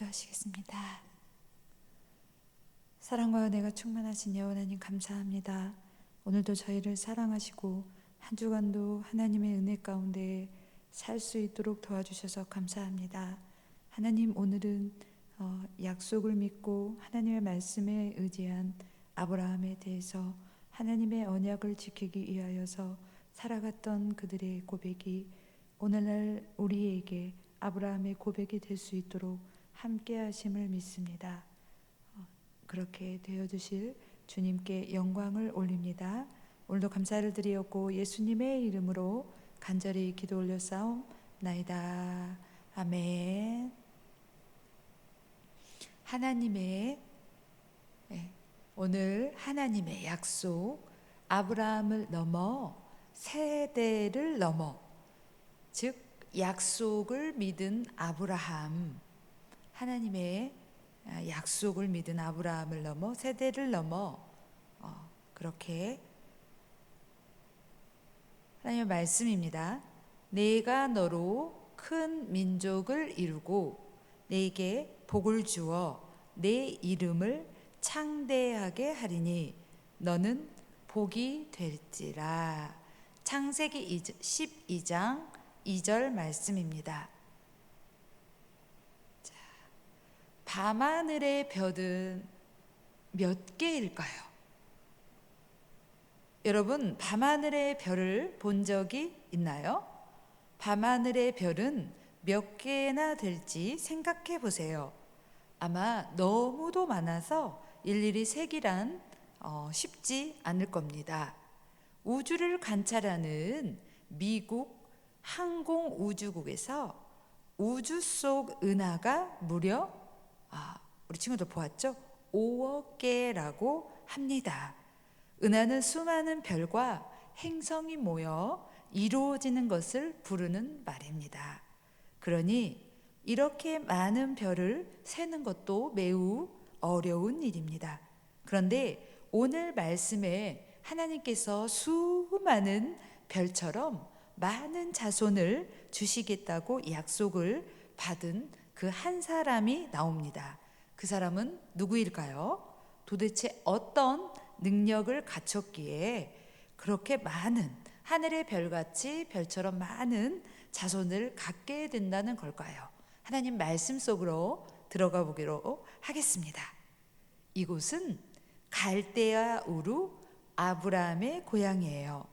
기도하시겠습니다. 사랑과 은혜가 충만하신 여호와 하나님 감사합니다. 오늘도 저희를 사랑하시고 한 주간도 하나님의 은혜 가운데 살 수 있도록 도와주셔서 감사합니다. 하나님, 오늘은 약속을 믿고 하나님의 말씀에 의지한 아브라함에 대해서 하나님의 언약을 지키기 위하여서 살아갔던 그들의 고백이 오늘날 우리에게 아브라함의 고백이 될 수 있도록 함께 하심을 믿습니다. 그렇게 되어주실 주님께 영광을 올립니다. 오늘도 감사를 드리었고 예수님의 이름으로 간절히 기도 올려싸움나이다. 아멘. 오늘 하나님의 약속, 아브라함을 넘어 세대를 넘어, 즉 약속을 믿은 아브라함, 하나님의 약속을 믿은 아브라함을 넘어 세대를 넘어 그렇게 하나님의 말씀입니다. 내가 너로 큰 민족을 이루고 내게 복을 주어 내 이름을 창대하게 하리니 너는 복이 될지라. 창세기 12장 2절 말씀입니다. 자, 밤하늘의 별은 몇 개일까요? 여러분, 밤하늘의 별을 본 적이 있나요? 밤하늘의 별은 몇 개나 될지 생각해 보세요. 아마 너무도 많아서 일일이 세기란 쉽지 않을 겁니다. 우주를 관찰하는 미국 항공우주국에서 우주 속 은하가 무려 우리 친구들 보았죠? 5억 개라고 합니다. 은하는 수많은 별과 행성이 모여 이루어지는 것을 부르는 말입니다. 그러니 이렇게 많은 별을 세는 것도 매우 어려운 일입니다. 그런데 오늘 말씀에 하나님께서 수많은 별처럼 많은 자손을 주시겠다고 약속을 받은 그 한 사람이 나옵니다. 그 사람은 누구일까요? 도대체 어떤 능력을 갖췄기에 그렇게 많은 하늘의 별같이 별처럼 많은 자손을 갖게 된다는 걸까요? 하나님 말씀 속으로 들어가 보기로 하겠습니다. 이곳은 갈대아 우르 아브라함의 고향이에요.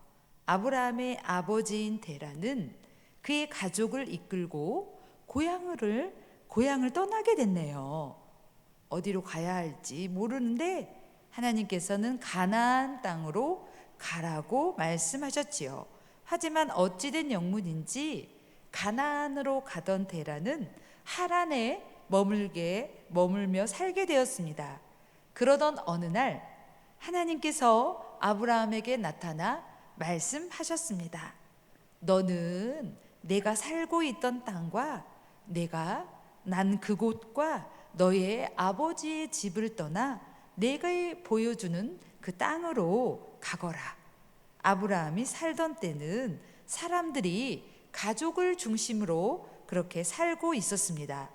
아브라함의 아버지인 데라는 그의 가족을 이끌고 고향을 떠나게 됐네요. 어디로 가야 할지 모르는데 하나님께서는 가나안 땅으로 가라고 말씀하셨지요. 하지만 어찌된 영문인지 가나안으로 가던 데라는 하란에 머물며 살게 되었습니다. 그러던 어느 날 하나님께서 아브라함에게 나타나 말씀하셨습니다. 너는 내가 살고 있던 땅과 내가 난 그곳과 너의 아버지의 집을 떠나 내가 보여주는 그 땅으로 가거라. 아브라함이 살던 때는 사람들이 가족을 중심으로 그렇게 살고 있었습니다.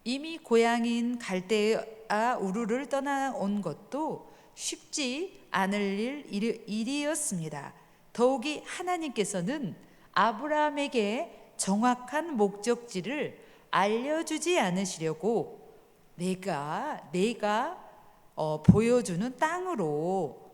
이미 고향인 갈대아 우르를 떠나온 것도 쉽지 않을 일이었습니다. 더욱이 하나님께서는 아브라함에게 정확한 목적지를 알려주지 않으시려고 내가 보여주는 땅으로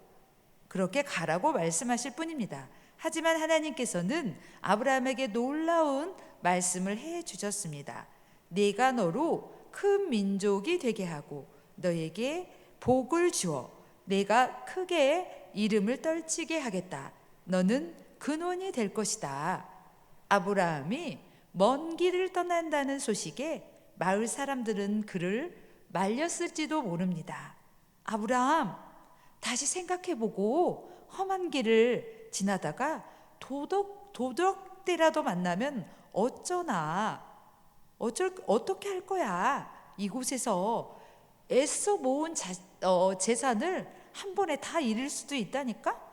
그렇게 가라고 말씀하실 뿐입니다. 하지만 하나님께서는 아브라함에게 놀라운 말씀을 해 주셨습니다. 내가 너로 큰 민족이 되게 하고 너에게 복을 주어 내가 크게 이름을 떨치게 하겠다. 너는 근원이 될 것이다. 아브라함이 먼 길을 떠난다는 소식에 마을 사람들은 그를 말렸을지도 모릅니다. 아브라함, 다시 생각해보고 험한 길을 지나다가 도덕대라도 만나면 어떻게 할 거야? 이곳에서 애써 모은 재산을 한 번에 다 잃을 수도 있다니까?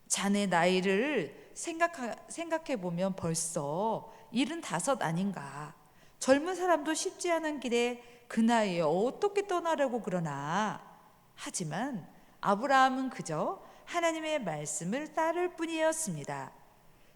자네 나이를 생각해보면 벌써 75 아닌가? 젊은 사람도 쉽지 않은 길에 그 나이에 어떻게 떠나려고 그러나. 하지만 아브라함은 그저 하나님의 말씀을 따를 뿐이었습니다.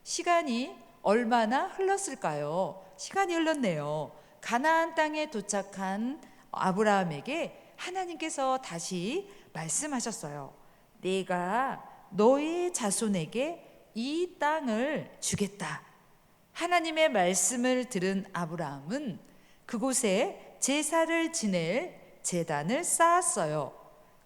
시간이 얼마나 흘렀을까요? 시간이 흘렀네요. 가나안 땅에 도착한 아브라함에게 하나님께서 다시 말씀하셨어요. 내가 너의 자손에게 이 땅을 주겠다. 하나님의 말씀을 들은 아브라함은 그곳에 제사를 지낼 제단을 쌓았어요.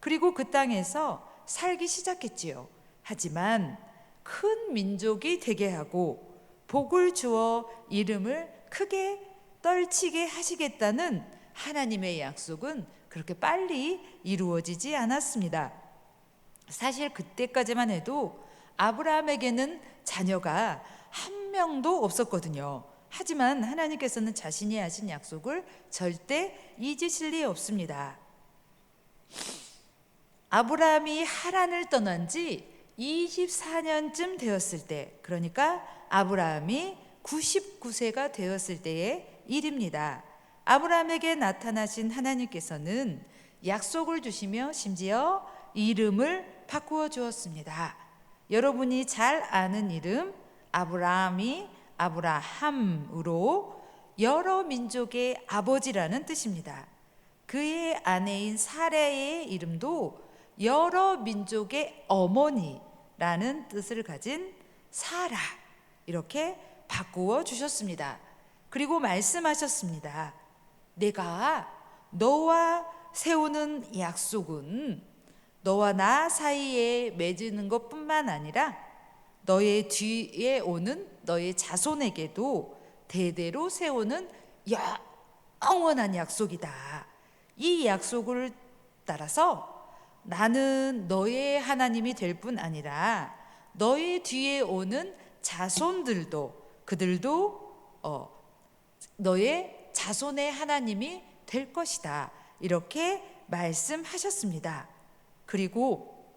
그리고 그 땅에서 살기 시작했지요. 하지만 큰 민족이 되게 하고 복을 주어 이름을 크게 떨치게 하시겠다는 하나님의 약속은 그렇게 빨리 이루어지지 않았습니다. 사실 그때까지만 해도 아브라함에게는 자녀가 한 명도 없었거든요. 하지만 하나님께서는 자신이 하신 약속을 절대 잊으실 리 없습니다. 아브라함이 하란을 떠난 지 24년쯤 되었을 때, 그러니까 아브라함이 99세가 되었을 때의 일입니다. 아브라함에게 나타나신 하나님께서는 약속을 주시며 심지어 이름을 바꾸어 주었습니다. 여러분이 잘 아는 이름 아브라함이 아브라함으로 여러 민족의 아버지라는 뜻입니다. 그의 아내인 사라의 이름도 여러 민족의 어머니라는 뜻을 가진 사라, 이렇게 바꾸어 주셨습니다. 그리고 말씀하셨습니다. 내가 너와 세우는 약속은 너와 나 사이에 맺는 것뿐만 아니라 너의 뒤에 오는 너의 자손에게도 대대로 세우는 영원한 약속이다. 이 약속을 따라서 나는 너의 하나님이 될 뿐 아니라 너의 뒤에 오는 자손들도 그들도 너의 자손의 하나님이 될 것이다. 이렇게 말씀하셨습니다. 그리고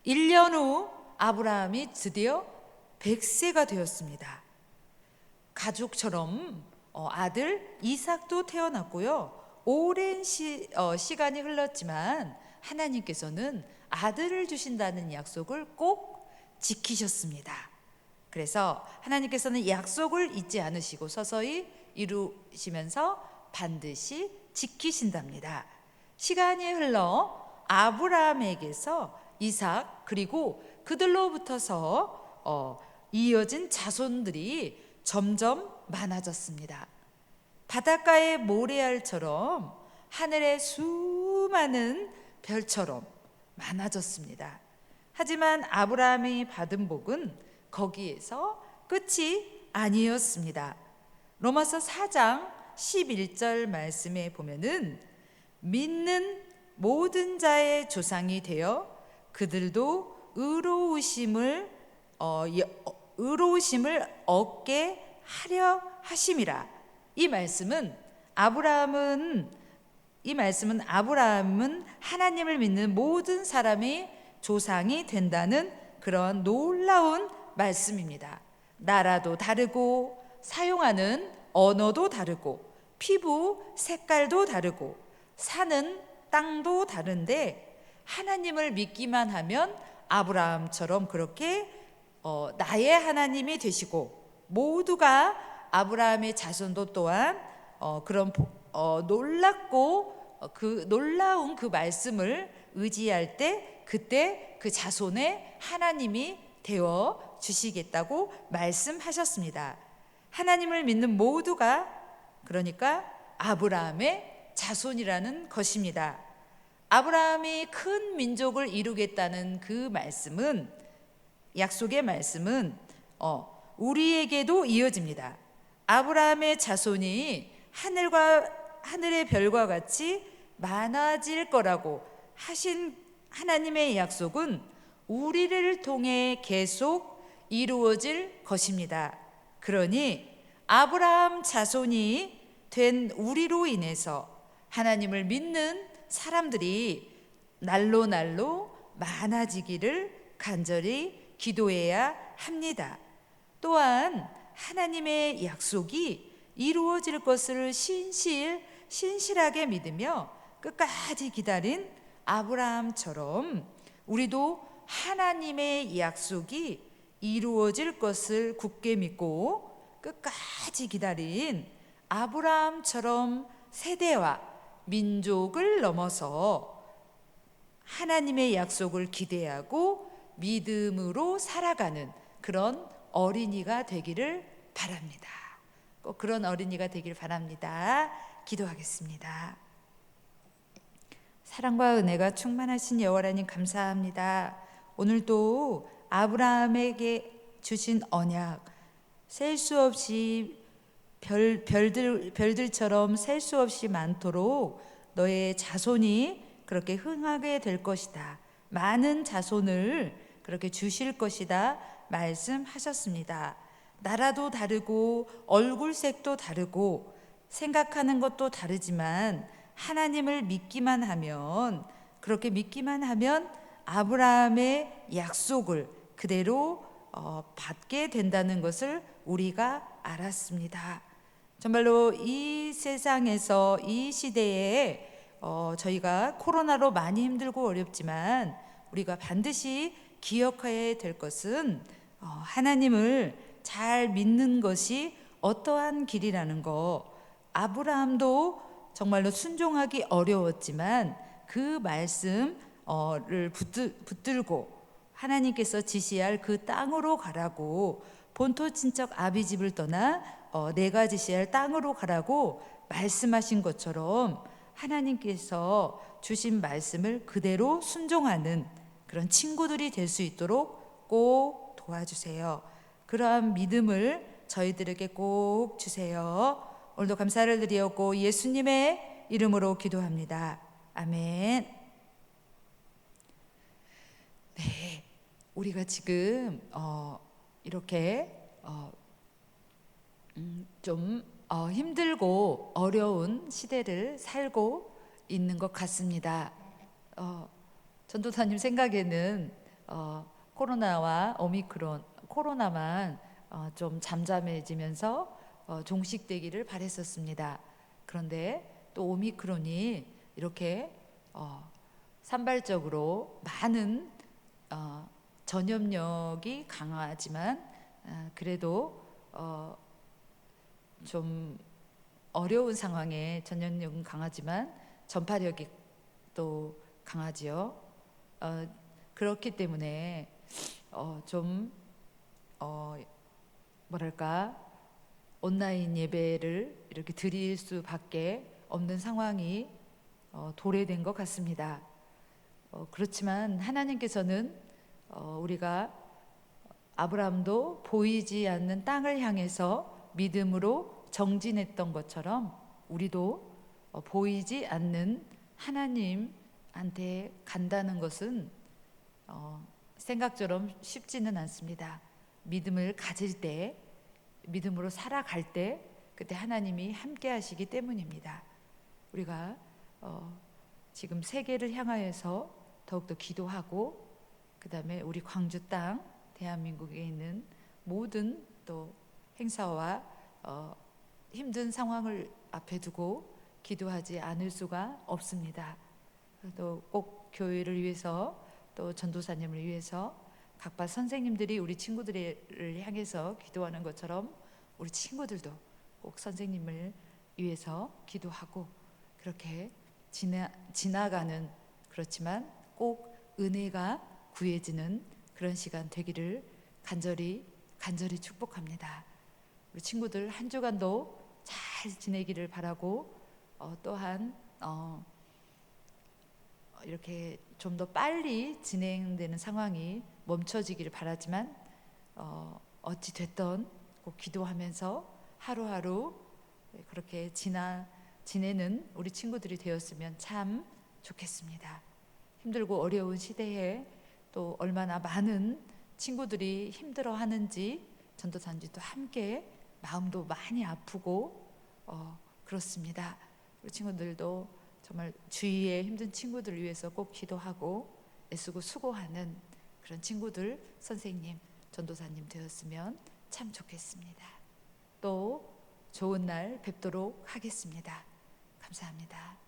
1년 후 아브라함이 드디어 100세가 되었습니다. 가족처럼 아들 이삭도 태어났고요. 오랜 시간이 흘렀지만 하나님께서는 아들을 주신다는 약속을 꼭 지키셨습니다. 그래서 하나님께서는 약속을 잊지 않으시고 서서히 이루시면서 반드시 지키신답니다. 시간이 흘러 아브라함에게서 이삭 그리고 그들로부터서 이어진 자손들이 점점 많아졌습니다. 바닷가의 모래알처럼 하늘의 수많은 별처럼 많아졌습니다. 하지만 아브라함이 받은 복은 거기에서 끝이 아니었습니다. 로마서 4장 11절 말씀에 보면은 믿는 모든 자의 조상이 되어 그들도 의로우심을 얻게 하려 하심이라. 이 말씀은 아브라함은 하나님을 믿는 모든 사람이 조상이 된다는 그런 놀라운 말씀입니다. 나라도 다르고 사용하는 언어도 다르고 피부 색깔도 다르고 사는 땅도 다른데 하나님을 믿기만 하면 아브라함처럼 그렇게 나의 하나님이 되시고 모두가 아브라함의 자손도 또한 그런 놀랍고 그 놀라운 그 말씀을 의지할 때 그때 그 자손의 하나님이 되어 주시겠다고 말씀하셨습니다. 하나님을 믿는 모두가 그러니까 아브라함의 자손이라는 것입니다. 아브라함이 큰 민족을 이루겠다는 그 말씀은 약속의 말씀은 우리에게도 이어집니다. 아브라함의 자손이 하늘의 별과 같이 많아질 거라고 하신 하나님의 약속은 우리를 통해 계속 이루어질 것입니다. 그러니 아브라함 자손이 된 우리로 인해서 하나님을 믿는 사람들이 날로 많아지기를 간절히 기도해야 합니다. 또한 하나님의 약속이 이루어질 것을 신실하게 믿으며 끝까지 기다린 아브라함처럼 우리도 하나님의 약속이 이루어질 것을 굳게 믿고 끝까지 기다린 아브라함처럼 세대와 민족을 넘어서 하나님의 약속을 기대하고 믿음으로 살아가는 그런 어린이가 되기를 바랍니다. 꼭 그런 어린이가 되길 바랍니다. 기도하겠습니다. 사랑과 은혜가 충만하신 여호와님 감사합니다. 오늘도 아브라함에게 주신 언약, 셀 수 없이 별들처럼 셀 수 없이 많도록 너의 자손이 그렇게 흥하게 될 것이다. 많은 자손을 그렇게 주실 것이다 말씀하셨습니다. 나라도 다르고 얼굴색도 다르고 생각하는 것도 다르지만 하나님을 믿기만 하면, 그렇게 믿기만 하면 아브라함의 약속을 그대로 받게 된다는 것을 우리가 알았습니다. 정말로 이 세상에서 이 시대에 저희가 코로나로 많이 힘들고 어렵지만 우리가 반드시 기억해야 될 것은 하나님을 잘 믿는 것이 어떠한 길이라는 거. 아브라함도 정말로 순종하기 어려웠지만 그 말씀을 붙들고 하나님께서 지시할 그 땅으로 가라고, 본토 친척 아비집을 떠나 내가 지시할 땅으로 가라고 말씀하신 것처럼 하나님께서 주신 말씀을 그대로 순종하는 그런 친구들이 될 수 있도록 꼭 도와주세요. 그러한 믿음을 저희들에게 꼭 주세요. 오늘도 감사를 드리었고 예수님의 이름으로 기도합니다. 아멘. 네, 우리가 지금 이렇게 좀 힘들고 어려운 시대를 살고 있는 것 같습니다. 전도사님 생각에는 코로나와 오미크론, 코로나만 좀 잠잠해지면서 종식되기를 바랬었습니다. 그런데 또 오미크론이 이렇게 산발적으로 많은 전염력이 강하지만 그래도 좀 어려운 상황에 전염력은 강하지만 전파력이 또 강하지요. 그렇기 때문에 좀 뭐랄까 온라인 예배를 이렇게 드릴 수밖에 없는 상황이 도래된 것 같습니다. 그렇지만 하나님께서는 우리가 아브라함도 보이지 않는 땅을 향해서 믿음으로 정진했던 것처럼 우리도 보이지 않는 하나님한테 간다는 것은 생각처럼 쉽지는 않습니다. 믿음을 가질 때, 믿음으로 살아갈 때 그때 하나님이 함께 하시기 때문입니다. 우리가 지금 세계를 향하여서 더욱더 기도하고, 그 다음에 우리 광주 땅, 대한민국에 있는 모든 또 행사와 힘든 상황을 앞에 두고 기도하지 않을 수가 없습니다. 또 꼭 교회를 위해서, 또 전도사님을 위해서 각반 선생님들이 우리 친구들을 향해서 기도하는 것처럼 우리 친구들도 꼭 선생님을 위해서 기도하고 그렇게 지나가는, 그렇지만 꼭 은혜가 구해지는 그런 시간 되기를 간절히 축복합니다. 우리 친구들 한 주간도 잘 지내기를 바라고, 또한 이렇게 좀 더 빨리 진행되는 상황이 멈춰지기를 바라지만 어찌 됐든 꼭 기도하면서 하루하루 그렇게 지내는 우리 친구들이 되었으면 참 좋겠습니다. 힘들고 어려운 시대에 또 얼마나 많은 친구들이 힘들어하는지 전도사님도 함께 마음도 많이 아프고 그렇습니다. 우리 친구들도 정말 주위의 힘든 친구들을 위해서 꼭 기도하고 애쓰고 수고하는 그런 친구들, 선생님, 전도사님 되었으면 참 좋겠습니다. 또 좋은 날 뵙도록 하겠습니다. 감사합니다.